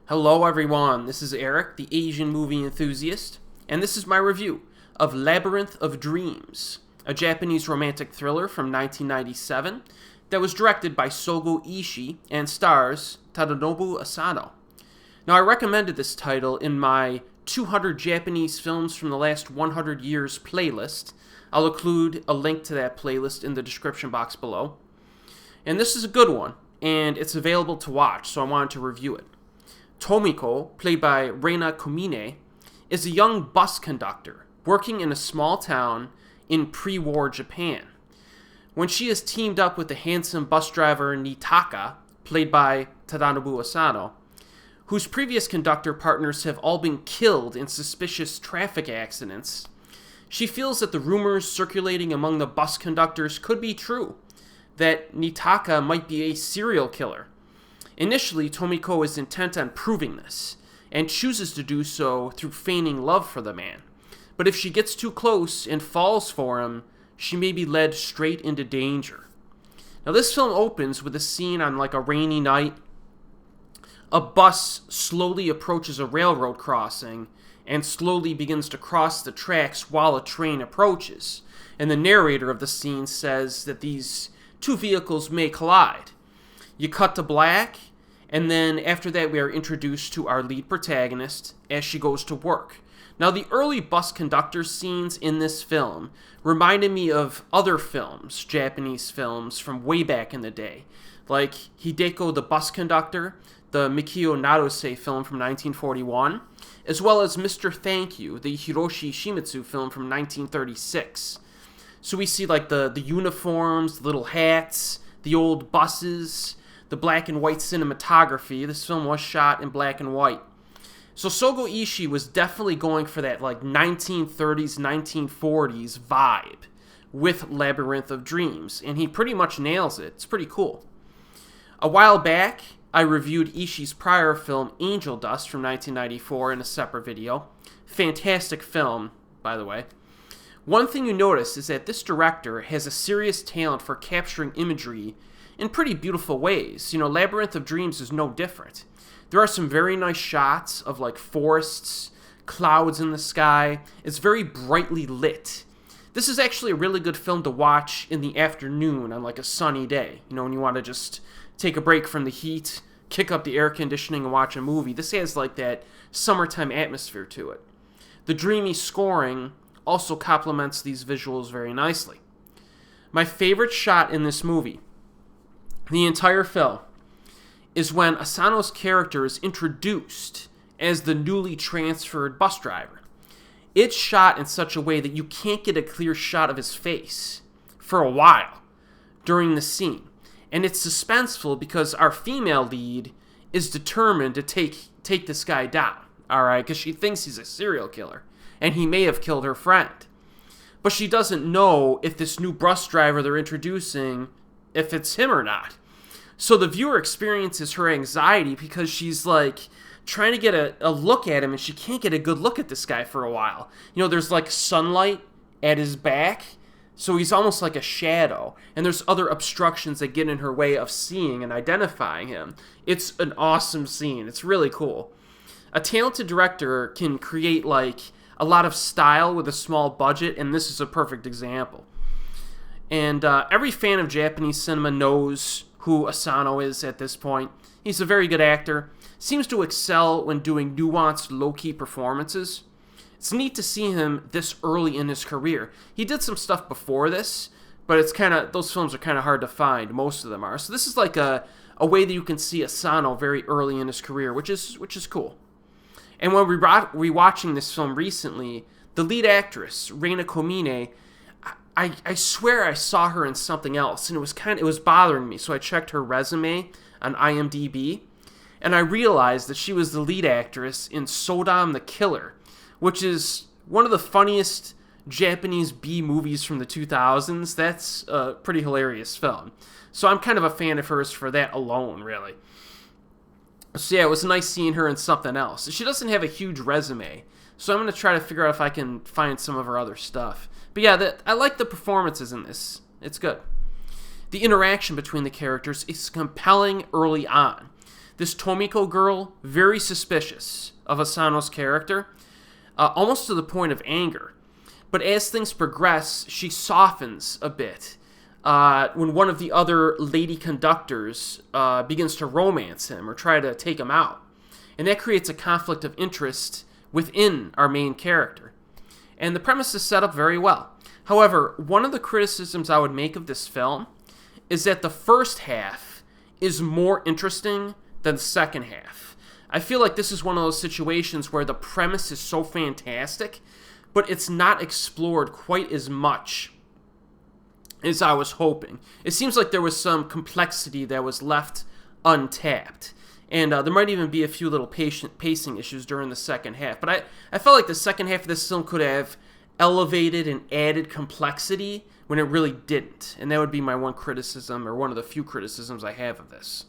Hello everyone, this is Erik, the Asian movie enthusiast, and this is my review of Labyrinth of Dreams, a Japanese romantic thriller from 1997 that was directed by Sogo Ishii and stars Tadanobu Asano. Now I recommended this title in my 200 Japanese films from the last 100 years playlist. I'll include a link to that playlist in the description box below. And this is a good one, and it's available to watch, so I wanted to review it. Tomiko, played by Rena Komine, is a young bus conductor working in a small town in pre-war Japan. When she is teamed up with the handsome bus driver Niitaka, played by Tadanobu Asano, whose previous conductor partners have all been killed in suspicious traffic accidents, she feels that the rumors circulating among the bus conductors could be true, that Niitaka might be a serial killer. Initially, Tomiko is intent on proving this, and chooses to do so through feigning love for the man. But if she gets too close and falls for him, she may be led straight into danger. Now, this film opens with a scene on like a rainy night. A bus slowly approaches a railroad crossing and slowly begins to cross the tracks while a train approaches. And the narrator of the scene says that these two vehicles may collide. You cut to black, and then after that we are introduced to our lead protagonist as she goes to work. Now, the early bus conductor scenes in this film reminded me of other films, Japanese films from way back in the day, like Hideko the Bus Conductor, the Mikio Naruse film from 1941, as well as Mr. Thank You, the Hiroshi Shimitsu film from 1936. So we see like the uniforms, the little hats, the old buses, the black and white cinematography. This film was shot in black and white. So Sogo Ishii was definitely going for that like 1930s, 1940s vibe with Labyrinth of Dreams, and he pretty much nails it. It's pretty cool. A while back, I reviewed Ishii's prior film Angel Dust from 1994 in a separate video. Fantastic film, by the way. One thing you notice is that this director has a serious talent for capturing imagery in pretty beautiful ways. You know, Labyrinth of Dreams is no different. There are some very nice shots of like forests, clouds in the sky. It's very brightly lit. This is actually a really good film to watch in the afternoon on like a sunny day. You know, when you want to just take a break from the heat, kick up the air conditioning and watch a movie. This has like that summertime atmosphere to it. The dreamy scoring also complements these visuals very nicely. My favorite shot in this movie, the entire film, is when Asano's character is introduced as the newly transferred bus driver. It's shot in such a way that you can't get a clear shot of his face for a while during the scene. And it's suspenseful because our female lead is determined to take this guy down, alright? Because she thinks he's a serial killer, and he may have killed her friend. But she doesn't know if this new bus driver they're introducing, if it's him or not. So the viewer experiences her anxiety because she's like trying to get a look at him, and she can't get a good look at this guy for a while. You know, there's like sunlight at his back, so he's almost like a shadow, and there's other obstructions that get in her way of seeing and identifying him. It's an awesome scene. It's really cool. A talented director can create like a lot of style with a small budget, and this is a perfect example. And every fan of Japanese cinema knows who Asano is at this point. He's a very good actor, seems to excel when doing nuanced, low-key performances. It's neat to see him this early in his career. He did some stuff before this, but it's kind of, those films are kind of hard to find. Most of them are. So this is like a way that you can see Asano very early in his career, which is cool. And when rewatching this film recently, the lead actress, Rena Komine, I swear I saw her in something else, and it was bothering me. So I checked her resume on IMDb, and I realized that she was the lead actress in Sodom the Killer, which is one of the funniest Japanese B movies from the 2000s. That's a pretty hilarious film. So I'm kind of a fan of hers for that alone, really. So yeah, it was nice seeing her in something else. She doesn't have a huge resume, so I'm going to try to figure out if I can find some of her other stuff. But yeah, I like the performances in this. It's good. The interaction between the characters is compelling early on. This Tomiko girl, very suspicious of Asano's character, almost to the point of anger. But as things progress, she softens a bit when one of the other lady conductors begins to romance him or try to take him out. And that creates a conflict of interest within our main character. And the premise is set up very well. However, one of the criticisms I would make of this film is that the first half is more interesting than the second half. I feel like this is one of those situations where the premise is so fantastic, but it's not explored quite as much as I was hoping. It seems like there was some complexity that was left untapped. And there might even be a few little pacing issues during the second half. But I felt like the second half of this film could have elevated and added complexity when it really didn't. And that would be my one criticism, or one of the few criticisms I have of this.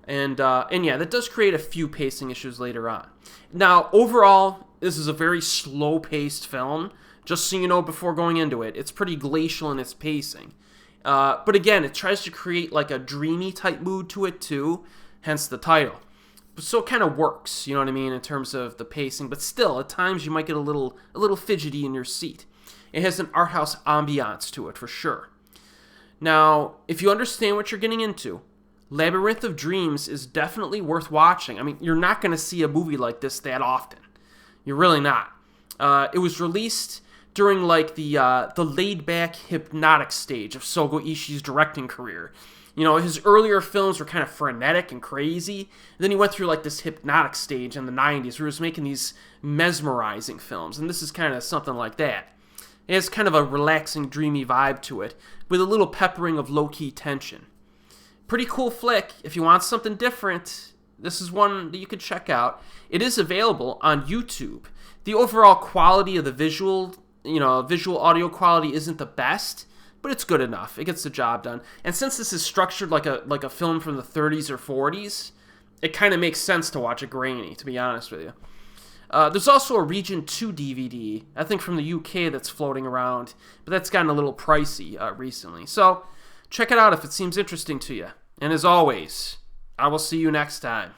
And yeah, that does create a few pacing issues later on. Now, overall, this is a very slow-paced film. Just so you know before going into it, it's pretty glacial in its pacing. But again, it tries to create like a dreamy type mood to it too, hence the title. So it kind of works, you know what I mean, in terms of the pacing. But still, at times you might get a little fidgety in your seat. It has an art house ambiance to it for sure. Now, if you understand what you're getting into, Labyrinth of Dreams is definitely worth watching. I mean, you're not going to see a movie like this that often. You're really not. It was released during like the laid-back hypnotic stage of Sogo Ishii's directing career. You know, his earlier films were kind of frenetic and crazy. And then he went through like this hypnotic stage in the 90s where he was making these mesmerizing films. And this is kind of something like that. It has kind of a relaxing, dreamy vibe to it with a little peppering of low-key tension. Pretty cool flick. If you want something different, this is one that you could check out. It is available on YouTube. The overall quality of the visual audio quality isn't the best, but it's good enough. It gets the job done. And since this is structured like a film from the 30s or 40s, it kind of makes sense to watch it grainy, to be honest with you. There's also a Region 2 DVD, I think from the UK, that's floating around, but that's gotten a little pricey recently. So check it out if it seems interesting to you. And as always, I will see you next time.